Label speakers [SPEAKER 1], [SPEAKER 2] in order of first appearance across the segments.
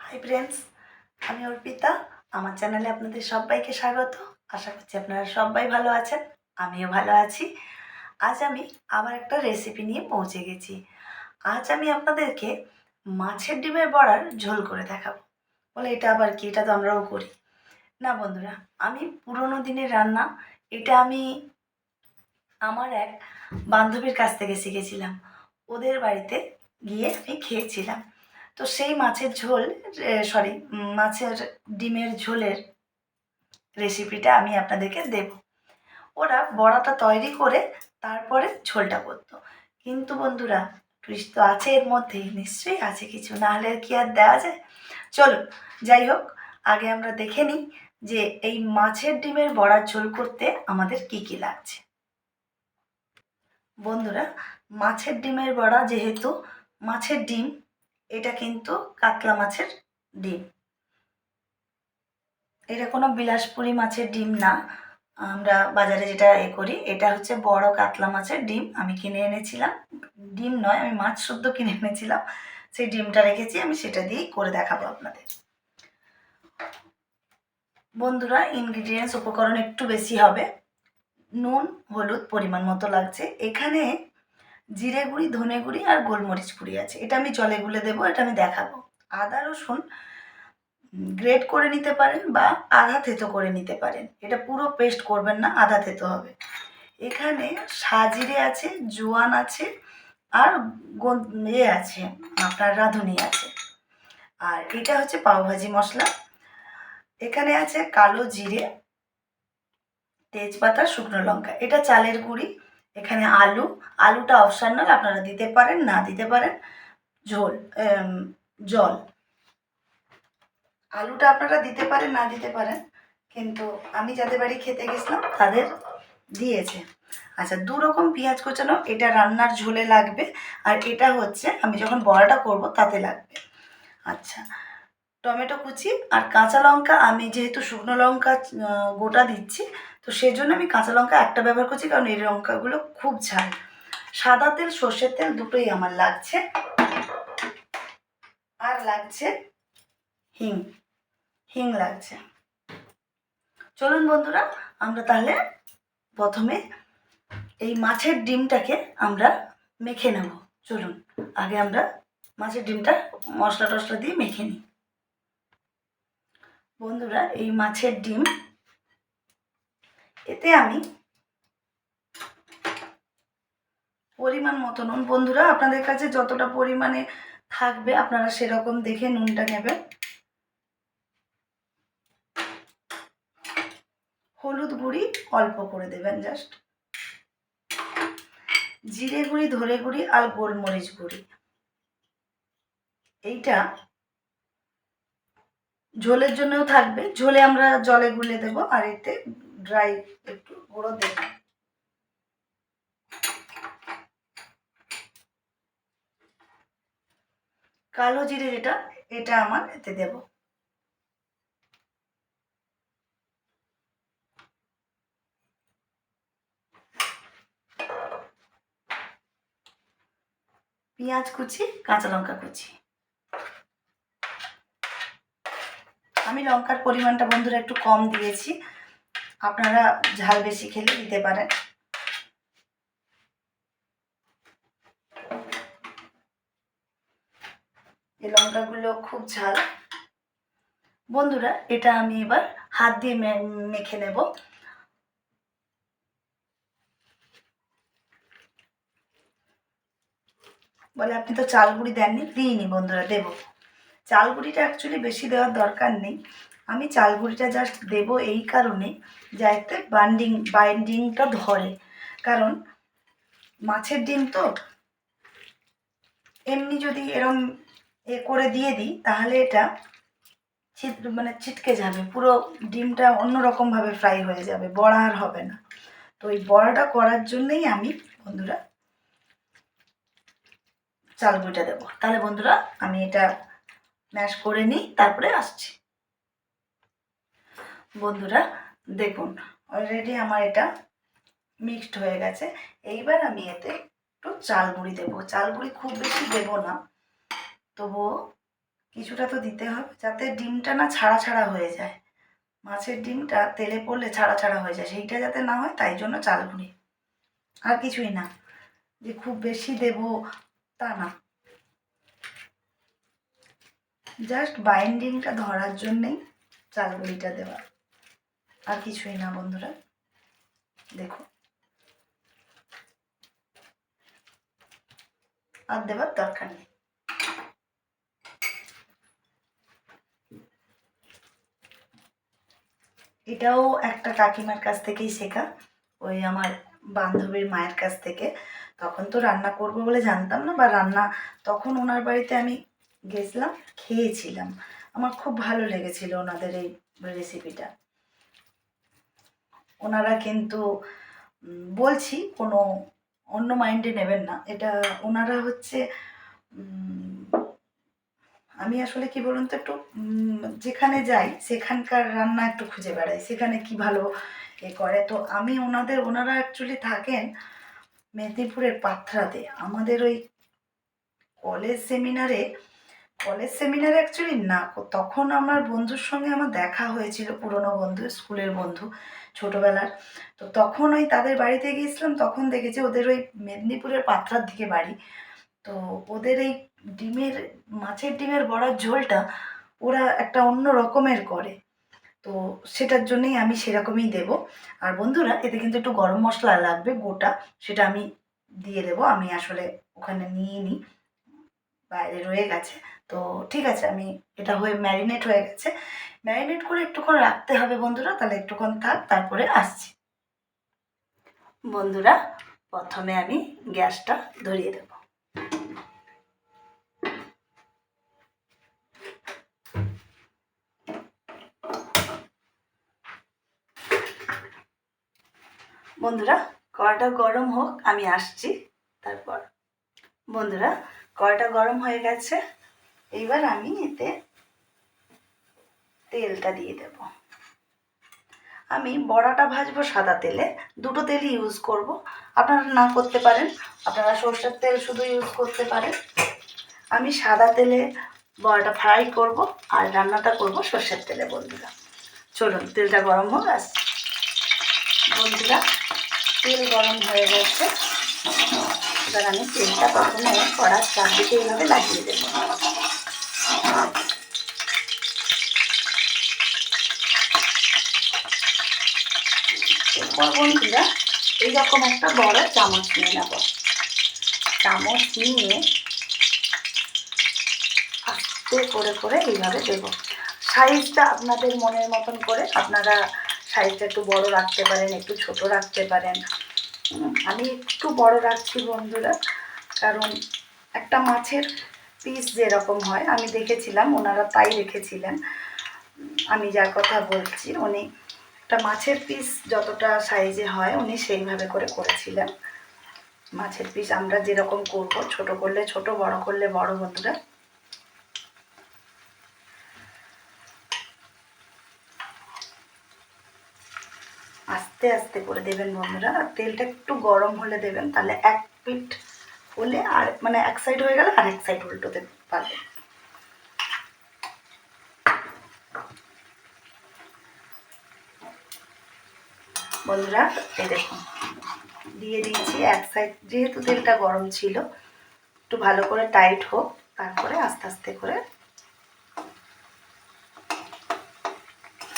[SPEAKER 1] Hi friends, আমি অর্পিতা। আমার চ্যানেলে আপনাদের সবাইকে স্বাগত। আশা করছি আপনারা সবাই ভালো আছেন, আমিও ভালো আছি। আজ আমি আবার একটা রেসিপি নিয়ে পৌঁছে গেছি। আজ আমি আপনাদেরকে মাছের ডিমের বড়ার ঝোল করে দেখাবো। বলে এটা আবার কি, এটা তো আমরাও করি। না বন্ধুরা, আমি পুরোনো দিনের রান্না। এটা আমি আমার এক বান্ধবীর কাছ থেকে শিখেছিলাম। ওদের বাড়িতে গিয়ে আমি খেয়েছিলাম। তো সেই মাছের ঝোল, মাছের ডিমের ঝোলের রেসিপিটা আমি আপনাদেরকে দেব। ওরা বড়াটা তৈরি করে তারপরে ঝোলটা করতো। কিন্তু বন্ধুরা, টুইস্ট তো আছে এর মধ্যে, নিশ্চয়ই আছে কিছু, না হলে কি আর দেওয়া যায়। চলো, যাই হোক, আগে আমরা দেখে নিই যে এই মাছের ডিমের বড়ার ঝোল করতে আমাদের কি কি লাগছে। বন্ধুরা, মাছের ডিমের বড়া, যেহেতু মাছের ডিম, এটা কিন্তু কাতলা মাছের ডিম, এটা কোনো বিলাসপুরি মাছের ডিম না। আমরা বাজারে যেটা করি, এটা হচ্ছে বড় কাতলা মাছের ডিম আমি কিনে এনেছিলাম। ডিম নয়, আমি মাছ শুদ্ধ কিনে এনেছিলাম। সেই ডিমটা রেখেছি, আমি সেটা দিয়েই করে দেখাবো আপনাদের। বন্ধুরা, ইনগ্রিডিয়েন্টস, উপকরণ একটু বেশি হবে। নুন হলুদ পরিমাণ মতো লাগছে। এখানে জিরে গুঁড়ি, ধনে গুঁড়ি আর গোলমরিচ গুঁড়ি আছে। এটা আমি জলে গুলে দেবো, এটা আমি দেখাবো। আদা রসুন গ্রেট করে নিতে পারেন বা আধা থেতো করে নিতে পারেন। এটা পুরো পেস্ট করবেন না, আধা থেতো হবে। এখানে সাজিরে আছে, জোয়ান আছে, আর আছে, আপনার রাঁধুনি আছে। আর এটা হচ্ছে পাওভাজি মশলা। এখানে আছে কালো জিরে, তেজপাতা, শুকনো লঙ্কা। এটা চালের গুঁড়ি। এখানে আলুটা অপশনাল, আপনারা দিতে পারেন না দিতে পারেন। জল, আলুটা আপনারা দিতে পারেন না দিতে পারেন, কিন্তু আমি যাদের বাড়ি খেতে গেছিলাম তাদের দিয়েছে। আচ্ছা, দু রকম পেঁয়াজ কোচানো, এটা রান্নার ঝোলে লাগবে, আর এটা হচ্ছে আমি যখন বড়াটা করব তাতে লাগবে। আচ্ছা, টমেটো কুচি আর কাঁচা লঙ্কা, আমি যেহেতু শুকনো লঙ্কা গোটা দিচ্ছি, তো সেজন্য আমি কাঁচা লঙ্কা একটা ব্যবহার করছি, কারণ এই লঙ্কাগুলো খুব ঝাল। সাদা তেল, সর্ষের তেল দুটোই আমার লাগছে। আর লাগছে হিং লাগছে। চলুন বন্ধুরা, আমরা তাহলে প্রথমে এই মাছের ডিমটাকে আমরা মেখে নেব। চলুন, আগে আমরা মাছের ডিমটা মশলা টশলা দিয়ে মেখে নিই। বন্ধুরা, এই মাছের ডিম, এতে আমি পরিমাণ মতো নুন, বন্ধুরা আপনাদের কাছে যতটা পরিমাণে থাকবে আপনারা সেরকম দেখে নুনটা নেবেন। হলুদ গুঁড়ি অল্প করে দেবেন, জাস্ট। জিরে গুঁড়ি, ধনে গুঁড়ি আর গোলমরিচ গুঁড়ি, এইটা ঝোলের জন্যও থাকবে। ঝোলে আমরা জলে গুলে দেবো, আর এতে ড্রাই একটু গুঁড়ো দেব। কালো জিরে যেটা, এটা আমার এতে দেব। পেঁয়াজ কুচি, কাঁচা লঙ্কা কুচি। আমি লঙ্কার পরিমাণটা বন্ধুরা একটু কম দিয়েছি, আপনারা ঝাল বেশি খেলে দিতে পারেন। এই লঙ্কাগুলো খুব ঝাল। বন্ধুরা, এটা আমি এবার হাত দিয়ে মেখে নেব। বলে আপনি তো চাল গুঁড়ি দেননি। দিইনি বন্ধুরা, দেবো। চাল গুঁড়িটা অ্যাকচুয়ালি বেশি দেওয়ার দরকার নেই। আমি চাল গুঁড়িটা জাস্ট দেবো এই কারণে, যাতে বাইন্ডিংটা ধরে। কারণ মাছের ডিম তো, এমনি যদি এরম করে দিয়ে দিই তাহলে এটা ছিটকে যাবে, পুরো ডিমটা অন্যরকমভাবে ফ্রাই হয়ে যাবে, বড়া আর হবে না। তো এই বড়াটা করার জন্যই আমি বন্ধুরা চাল গুঁড়িটা দেবো। তাহলে বন্ধুরা, আমি এটা ম্যাশ করে নিই, তারপরে আসছি। বন্ধুরা দেখুন, অলরেডি আমার এটা মিক্সড হয়ে গেছে। এইবার আমি এতে একটু চাল গুঁড়ি দেবো। চাল গুঁড়ি খুব বেশি দেবো না, তবুও কিছুটা তো দিতে হবে যাতে ডিমটা না ছাড়া ছাড়া হয়ে যায়। মাছের ডিমটা তেলে পড়লে ছাড়া ছাড়া হয়ে যায়, সেইটা যাতে না হয় তাই জন্য চাল গুঁড়ি, আর কিছুই না। যে খুব বেশি দেব তা না, জাস্ট বাইন্ডিংটা ধরার জন্যেই চাল গুঁড়িটা দেওয়া, আর কিছুই না বন্ধুরা। দেখো, আর দেওয়ার দরকার নেই। এটাও একটা কাকিমার কাছ থেকেই শেখা, ওই আমার বান্ধবীর মায়ের কাছ থেকে। তখন তো রান্না করবো বলে জানতাম না, বা রান্না তখন ওনার বাড়িতে আমি গেছিলাম, খেয়েছিলাম, আমার খুব ভালো লেগেছিল ওনাদের এই রেসিপিটা। ওনারা কিন্তু বলছি কোনো অন্য মাইন্ডে নেবেন না, এটা ওনারা হচ্ছে আমি আসলে কি বলুন তো, একটু যেখানে যাই সেখানকার রান্না একটু খুঁজে বেড়াই, সেখানে কি ভালো এ করে। তো আমি ওনারা অ্যাকচুয়ালি থাকেন মেদিনীপুরের পাথরাতে। আমাদের ওই কলেজ সেমিনারে অ্যাকচুয়ালি না, তখন আমার বন্ধুর সঙ্গে আমার দেখা হয়েছিল, পুরনো বন্ধু, স্কুলের বন্ধু ছোটোবেলার। তো তখন ওই তাদের বাড়িতে গিয়েছিলাম, তখন দেখেছি ওদের ওই মেদিনীপুরের পাথরার দিকে বাড়ি। তো ওদের এই মাছের ডিমের বড়ার ঝোলটা ওরা একটা অন্য রকমের করে, তো সেটার জন্যই আমি সেরকমই দেব। আর বন্ধুরা, এতে কিন্তু একটু গরম মশলা লাগবে গোটা, সেটা আমি দিয়ে দেবো। আমি আসলে ওখানে নিয়ে নিই, বাইরে রয়ে গেছে। তো ঠিক আছে, আমি এটা হয়ে ম্যারিনেট হয়ে গেছে, ম্যারিনেট করে একটুক্ষণ রাখতে হবে বন্ধুরা। তাহলে একটুক্ষণ থাক, তারপরে আসছি। বন্ধুরা, প্রথমে আমি গ্যাসটা ধরিয়ে দেব। বন্ধুরা, কড়াটা গরম হোক, আমি আসছি তারপর। বন্ধুরা, কড়াটা গরম হয়ে গেছে, এইবার আমি এতে তেলটা দিয়ে দেব। আমি বড়াটা ভাজবো সাদা তেলে, দুটো তেলই ইউজ করব। আপনারা না করতে পারেন, আপনারা সরষের তেল শুধু ইউজ করতে পারেন। আমি সাদা তেলে বড়াটা ফ্রাই করব, আর রান্নাটা করব সরষের তেলে। বন্ধুরা চলুন, তেলটা গরম হোক, আসছি। বন্ধুরা, তেল গরম হয়ে গেছে, এবার আমি তেলটা প্রথমে কড়ার চারদিকে এইভাবে লাগিয়ে দেব। এরপর বন্ধুরা, এইরকম একটা বড় চামচ নিয়ে নেব। চামচ নিয়ে আস্তে করে করে এইভাবে দেব। সাইজটা আপনাদের মনের মতন করে, আপনারা সাইজটা একটু বড় রাখতে পারেন, একটু ছোট রাখতে পারেন। আমি একটু বড় রাখছি বন্ধুরা, কারণ একটা মাছের পিস যেরকম হয় আমি দেখেছিলাম, ওনারা তাই রেখেছিলেন। আমি যার কথা বলছি, উনি একটা মাছের পিস যতটা সাইজে হয় উনি সেইভাবে করে করেছিলেন। মাছের পিস আমরা যেরকম করব, ছোট করলে ছোট, বড় করলে বড়। বন্ধুরা, আস্তে আস্তে করে দেবেন বন্ধুরা, আর তেলটা একটু গরম হলে দেবেন, তাহলে এক পিঠ হলে আর মানে এক সাইড হয়ে গেলে আর এক সাইড উল্টোতে পারবেন। বন্ধুরা, এই দেখুন দিয়ে দিয়েছি এক সাইড, যেহেতু তেলটা গরম ছিল, একটু ভালো করে টাইট হোক, তারপরে আস্তে আস্তে করে।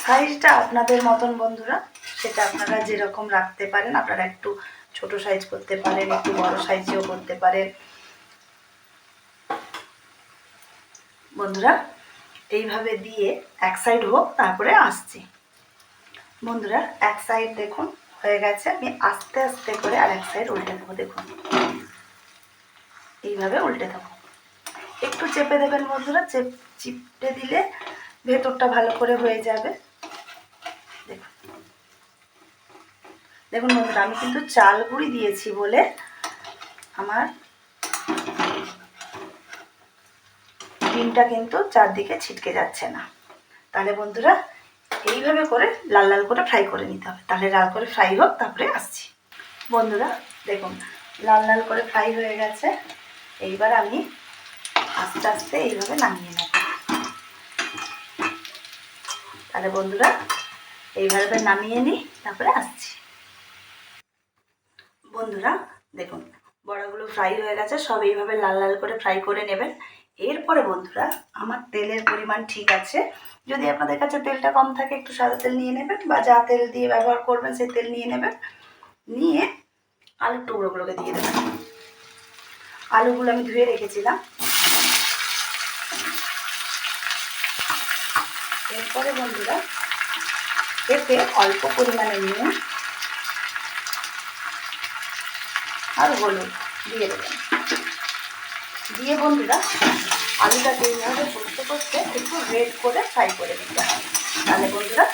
[SPEAKER 1] সাইজটা আপনাদের মতন বন্ধুরা, সেটা আপনারা যেরকম রাখতে পারেন, আপনারা একটু ছোট সাইজ করতে পারেন, একটু বড় সাইজেও করতে পারেন। বন্ধুরা, এইভাবে দিয়ে এক সাইড হোক, তারপরে আসছি। বন্ধুরা, এক সাইড দেখুন হয়ে গেছে, আমি আস্তে আস্তে করে আর এক সাইড উল্টে দেবো। দেখুন এইভাবে উল্টে দেবো, একটু চেপে দেবেন বন্ধুরা, চিপটে দিলে ভেতরটা ভালো করে হয়ে যাবে। দেখুন দেখুন বন্ধুরা, আমি কিন্তু চাল গুঁড়ি দিয়েছি বলে আমার ডিমটা কিন্তু চারদিকে ছিটকে যাচ্ছে না। তাহলে বন্ধুরা, এইভাবে করে লাল লাল করে ফ্রাই করে নিতে হবে। তাহলে লাল করে ফ্রাই হোক, তারপরে আসছি। বন্ধুরা দেখুন, লাল লাল করে ফ্রাই হয়ে গেছে, এইবার আমি আস্তে আস্তে এইভাবে নামিয়ে নেব। তাহলে বন্ধুরা এইভাবে নামিয়ে নিই, তারপরে আসছি। বন্ধুরা দেখুন বড়াগুলো ফ্রাই হয়ে গেছে, সব এইভাবে লাল লাল করে ফ্রাই করে নেবেন। এরপরে বন্ধুরা আমার তেলের পরিমাণ ঠিক আছে, যদি আপনাদের কাছে তেলটা কম থাকে একটু সাদা তেল নিয়ে নেবেন, বা যা তেল দিয়ে ব্যবহার করবেন সেই তেল নিয়ে নেবেন। নিয়ে আলুর টুকরোগুলোকে দিয়ে দেবেন। আলুগুলো আমি ধুয়ে রেখেছিলাম। এরপরে বন্ধুরা এতে অল্প পরিমাণে নুন আর হলুদ দিয়ে দেবেন। দিয়ে বন্ধুরা আলুটাকে এইভাবে করতে করতে একটু রেড করে ফ্রাই করে দিতে হবে। তাহলে বন্ধুরা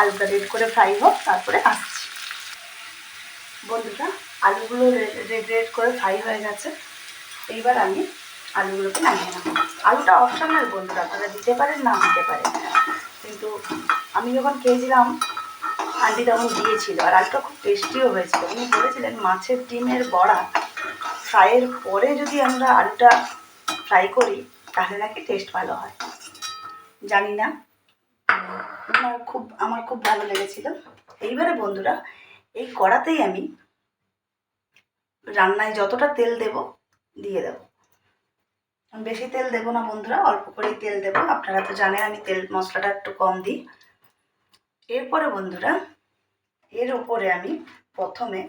[SPEAKER 1] আলুটা রেড করে ফ্রাই হোক, তারপরে আসছি। বন্ধুরা আলুগুলো রেড করে ফ্রাই হয়ে গেছে। এইবার আমি আলুগুলোকে নামিয়ে নেব। আলুটা অপশনাল বন্ধুরা, আপনারা দিতে পারেন না দিতে পারেন, কিন্তু আমি যখন খেয়েছিলাম আন্টি তখন দিয়েছিল, আর আলুটা খুব টেস্টিও হয়েছিল। উনি বলেছিলেন মাছের ডিমের বড়া ফ্রাইয়ের পরে যদি আমরা আলুটা ফ্রাই করি তাহলে নাকি টেস্ট ভালো হয়। জানি না, আমার খুব ভালো লেগেছিল। এইবারে বন্ধুরা এই কড়াতেই আমি রান্নায় যতটা তেল দেব দিয়ে দেব। বেশি তেল দেব না বন্ধুরা, অল্প করেই তেল দেব। আপনারা তো জানেন আমি তেল মশলাটা একটু কম দিই। এরপরে বন্ধুরা এর উপরে আমি প্রথমে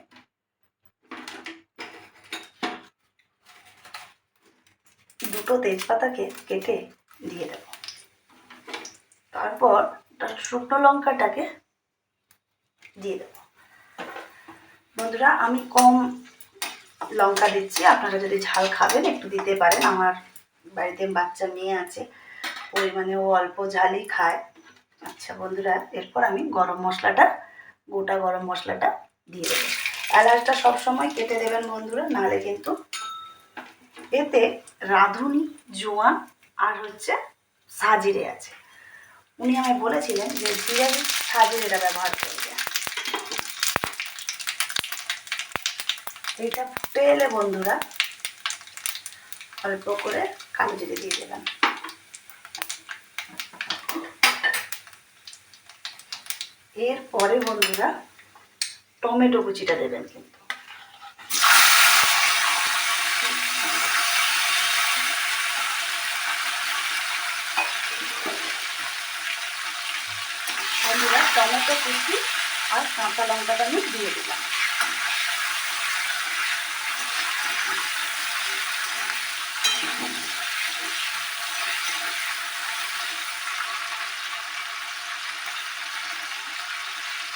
[SPEAKER 1] দুটো তেজপাতাকে কেটে দিয়ে দেব। তারপর শুকনো লঙ্কাটাকে দিয়ে দেব। বন্ধুরা আমি কম লঙ্কা দিচ্ছি, আপনারা যদি ঝাল খাবেন একটু দিতে পারেন। আমার বাড়িতে বাচ্চা মেয়ে আছে, পরিমাণে ও অল্প ঝালই খায়। আচ্ছা বন্ধুরা এরপর আমি গরম মশলাটা, গোটা গরম মশলাটা দিয়ে দেবো। এলাচটা সবসময় কেটে দেবেন বন্ধুরা, নাহলে কিন্তু এতে রাঁধুনি, জোয়ান আর হচ্ছে সাজিরে আছে। উনি আমায় বলেছিলেন যে জিরে সাজিরেটা ব্যবহার করবে। এইটা ফুটে এলে বন্ধুরা অল্প করে কালো জিরে দিয়ে দেবেন। এরপরে বন্ধুরা টমেটো কুচিটা দেবেন। কিন্তু বন্ধুরা টমেটো কুচি আর কাঁচা লঙ্কাটা আমি দিয়ে দিলাম।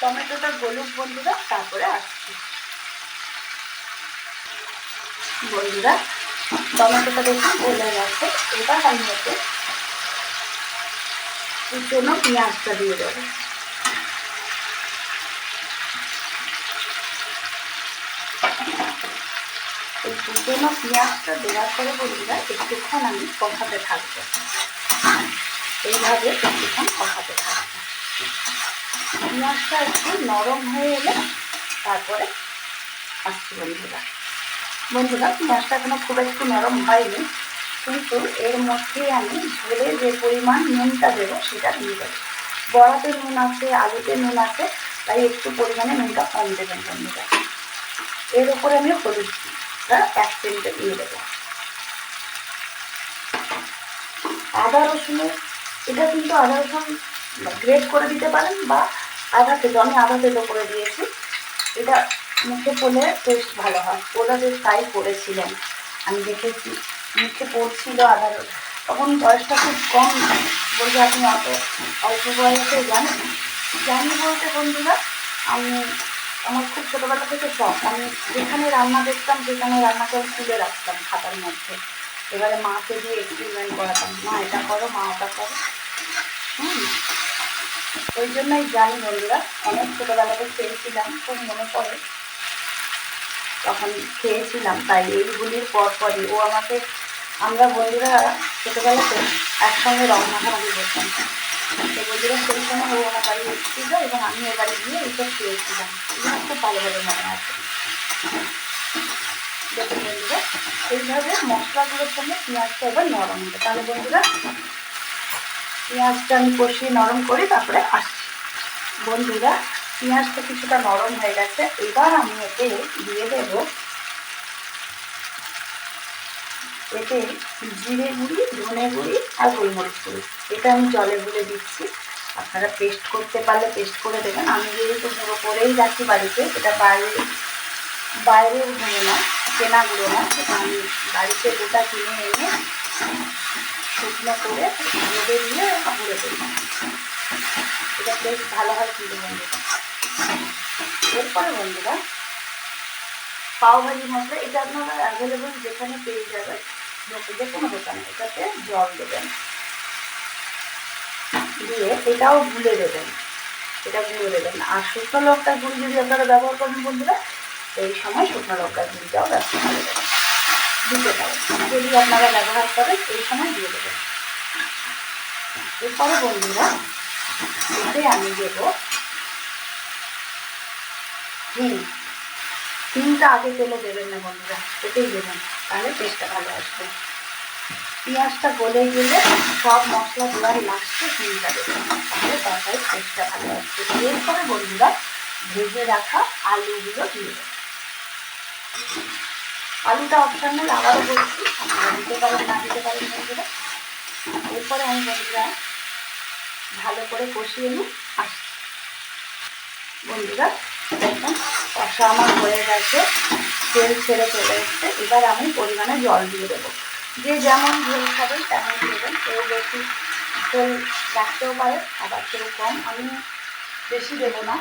[SPEAKER 1] টমেটোটা গলুক বন্ধুরা, তারপরে আসছি। বন্ধুরা টমেটোটা দেখুন গলে গেছে। এবার আমি ওতে কুচনো পেঁয়াজটা দিয়ে দেবো। এই কুচনো পেঁয়াজটা দেওয়ার পরে বন্ধুরা একটুক্ষণ আমি কষাতে থাকবো। এইভাবে একটুক্ষণ কষাতে থাকবো। পেঁয়াজটা একটু নরম হয়ে এলে তারপরে আসছি বন্ধুরা। বন্ধুরা পেঁয়াজটা এখনো খুব একটু নরম হয়নি, কিন্তু এর মধ্যে আমি ঝোলে যে পরিমাণ নুনটা দেবো সেটা দিয়ে দেবো। বড়াতে নুন আছে, আলুতে নুন আছে, তাই একটু পরিমাণে নুনটা কম দেবেন বন্ধুরা। এর উপরে আমি হলুদটা 1 চিমটে দিয়ে দেবো। আদা রসুনের এটা কিন্তু আদা রসুন গ্রেট করে দিতে পারেন, বা আধা থেতো, আমি আধা থেতো করে দিয়েছি। এটা মুখে পড়লে টেস্ট ভালো হয়। ওরা যে ফ্রাই করেছিলেন আমি দেখেছি, মুখে পড়ছিল আদা রসুন, তখন বয়সটা খুব কম। বলতে আপনি অল্প বয়সে জানেন। জানি বলতে বন্ধুরা আমার খুব ছোটোবেলা থেকে শখ। আমি যেখানে রান্না দেখতাম সেখানে রান্নাকে আমি তুলে রাখতাম খাতার মধ্যে। এবারে মাকে দিয়ে এক্সপেরিমেন্ট করাতাম, মা এটা করো, মা ওটা করো। ওই জন্যই জানি বন্ধুরা, অনেক ছোটোবেলাতে খেয়েছিলাম, খুব মনে পড়ে তখন খেয়েছিলাম। তাই এইগুলির পরপরই ও আমাকে, আমরা বন্ধুরা ছোটোবেলাতে একসঙ্গে রান্নাঘাটি করতাম। তো বন্ধুরা সেই সময় ও আমার বাড়ি এসেছিল এবং আমি ওর বাড়ি গিয়ে এইসব খেয়েছিলাম। এগুলো খুব ভালোভাবে মনে আছে। দেখুন বন্ধুরা এইভাবে মশলাগুলোর সঙ্গে পেঁয়াজটা এবার নরম হবে। তাহলে বন্ধুরা পেঁয়াজটা আমি কষিয়ে নরম করে তারপরে আসছি। বন্ধুরা, পেঁয়াজটা কিছুটা নরম হয়ে গেছে, এবার আমি এতে দিয়ে দেব জিরে গুঁড়ি, ধনে গুঁড়ি আর গোলমরিচ গুঁড়ি। এটা আমি জলে গুলে দিচ্ছি, আপনারা পেস্ট করতে পারলে পেস্ট করে দেবেন। আমি যেহেতু গুঁড়ো করেই রাখি বাড়িতে, এটা বাইরের গুঁড়ো না, কেনা গুঁড়ো না, আমি বাড়িতে গোটা কিনে এনে শুকনো করে রোদে দিয়ে গুঁড়ো দেবো। এটা টেস্ট ভালো হয় কিন্তু বন্ধুরা। এরপরে বন্ধুরা, পাওভাজি মশলা, এটা আপনারা অ্যাভেলেবল যেখানে পেয়ে যাবেন, যে কোনো দোকানে, এটাতে জল দেবেন, দিয়ে এটাও গুলে দেবেন, এটা গুঁড়ো দেবেন। আর শুকনো লঙ্কার গুঁড়ি যদি আপনারা ব্যবহার করেন বন্ধুরা, এই সময় শুকনো লঙ্কার গুঁড়িটাও ব্যবহার করে দেবেন, দিতে পারেন। যদি আপনারা ব্যবহার করেন এই সময় দিয়ে দেবেন। এরপরে বন্ধুরা, এতে আমি দেবো হিং। হিংটা আগে তেলে দেবেন না বন্ধুরা, এতেই দেবেন, তাহলে টেস্টটা ভালো আসবে। পেঁয়াজটা গলে গেলে সব মশলা দেওয়ার লাস্টে হিংটা দেবেন, তাহলে তরকারির টেস্টটা ভালো আসবে। এরপরে বন্ধুরা, ভেজে রাখা আলুগুলো দিয়ে দেবেন। আলুটা অপশনাল, আবারও বলছি, আপনারা দিতে পারেন না দিতে পারেন বন্ধুরা। এরপরে আমি বন্ধুরা ভালো করে কষিয়ে নিই, আসছি। বন্ধুরা দেখুন, কষা আমার হয়ে গেছে, তেল ছেড়ে চলে এসছে। এবার আমি পরিমাণে জল দিয়ে দেবো। যে যেমন ঝোল খাবেন তেমন দেবেন, কেউ বেশি ঝোল রাখতেও পারে, আবার কেউ কম। আমি বেশি দেবো না।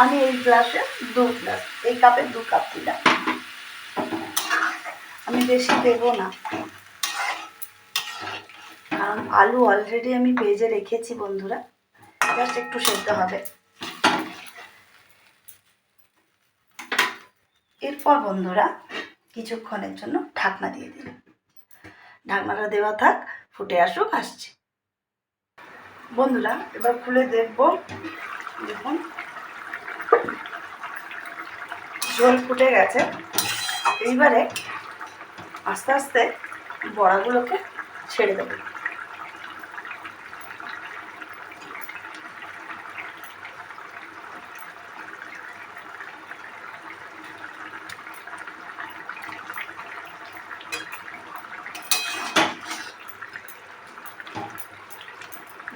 [SPEAKER 1] আমি এই গ্লাসে 2 গ্লাস, এই কাপে 2 কাপ দিলাম, আমি বেশি দেবো না, কারণ আলু অলরেডি আমি ভেজে রেখেছি বন্ধুরা, জাস্ট একটু সেদ্ধ হবে। এরপর বন্ধুরা কিছুক্ষণের জন্য ঢাকনা দিয়ে দিন। ঢাকনাটা দেওয়া থাক, ফুটে আসুক, আসছে। বন্ধুরা এবার খুলে দেখব, দেখুন ঝোল ফুটে গেছে। এইবারে আস্তে আস্তে বড়াগুলোকে ছেড়ে দেবো।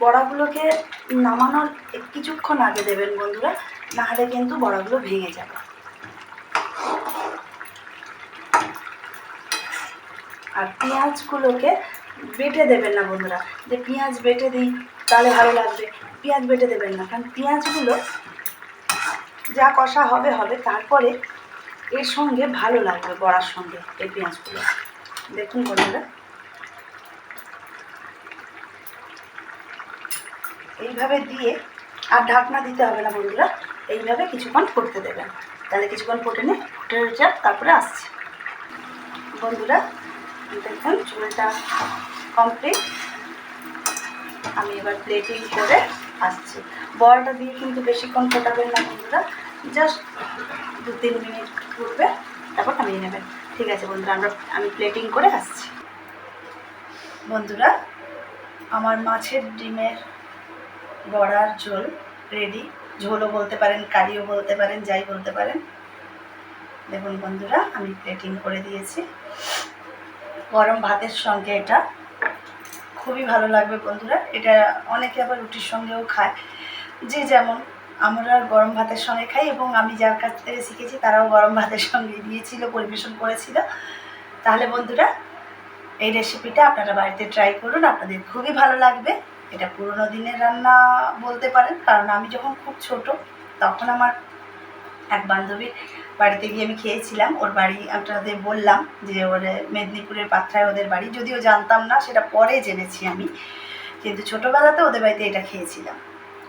[SPEAKER 1] বড়াগুলোকে নামানোর কিছুক্ষণ আগে দেবেন বন্ধুরা, নাহলে কিন্তু বড়াগুলো ভেঙে যাবে। আর পেঁয়াজগুলোকে বেটে দেবেন না বন্ধুরা, যে পেঁয়াজ বেটে দিই তাহলে ভালো লাগবে, পেঁয়াজ বেটে দেবেন না, কারণ পেঁয়াজগুলো যা কষা হবে হবে, তারপরে এর সঙ্গে ভালো লাগবে বড়ার সঙ্গে এই পেঁয়াজগুলো। দেখুন বন্ধুরা, এইভাবে দিয়ে আর ঢাকনা দিতে হবে না বন্ধুরা, এইভাবে কিছুক্ষণ ফুটতে দেবেন। তাহলে কিছুক্ষণ ফুটে নিয়ে ফুটে যাক, তারপরে আসছি। বন্ধুরা দেখুন ঝোলটা কমপ্লিট, আমি এবার প্লেটিং করে আসছি। বড়াটা দিয়ে কিন্তু বেশিক্ষণ ফোটাবেন না বন্ধুরা, জাস্ট 2-3 মিনিট ফুটবে, তারপর নামিয়ে নেবেন। ঠিক আছে বন্ধুরা, আমি প্লেটিং করে আসছি। বন্ধুরা আমার মাছের ডিমের বড়ার ঝোল রেডি। ঝোলও বলতে পারেন, কারিও বলতে পারেন, যাই বলতে পারেন। দেখুন বন্ধুরা, আমি প্লেটিং করে দিয়েছি। গরম ভাতের সঙ্গে এটা খুবই ভালো লাগবে বন্ধুরা। এটা অনেকে আবার রুটির সঙ্গেও খায়, যে যেমন। আমরা গরম ভাতের সঙ্গে খাই, এবং আমি যার কাছ থেকে শিখেছি তারাও গরম ভাতের সঙ্গে দিয়েছিল, পরিবেশন করেছিল। তাহলে বন্ধুরা এই রেসিপিটা আপনারা বাড়িতে ট্রাই করুন, আপনাদের খুবই ভালো লাগবে। এটা পুরোনো দিনের রান্না বলতে পারেন, কারণ আমি যখন খুব ছোট তখন আমার এক বান্ধবীর বাড়িতে গিয়ে আমি খেয়েছিলাম। ওর বাড়ি আপনাদের বললাম যে ওর মেদিনীপুরের পাত্রায় ওদের বাড়ি, যদিও জানতাম না, সেটা পরে জেনেছি আমি, কিন্তু ছোটোবেলাতে ওদের বাড়িতে এটা খেয়েছিলাম।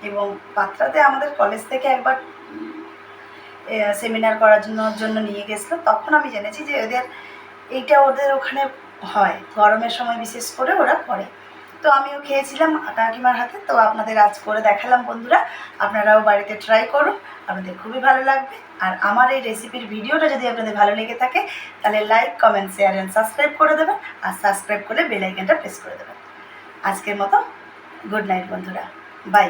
[SPEAKER 1] এবং পাত্রাতে আমাদের কলেজ থেকে একবার সেমিনার করার জন্য নিয়ে গেছিলো, তখন আমি জেনেছি যে ওদের ওদের ওখানে হয়, গরমের সময় বিশেষ করে ওরা করে। তো আমিও খেয়েছিলাম কাকিমার হাতে, তো আপনাদের আজ করে দেখালাম বন্ধুরা। আপনারাও বাড়িতে ট্রাই করুন, আপনাদের খুবই ভালো লাগবে। আর আমার এই রেসিপির ভিডিওটা যদি আপনাদের ভালো লেগে থাকে তাহলে like, comment, share and subscribe করে দেবেন। আর সাবস্ক্রাইব করলে বেল আইকনটা প্রেস করে দেবেন। আজকের মতো গুড নাইট বন্ধুরা, বাই।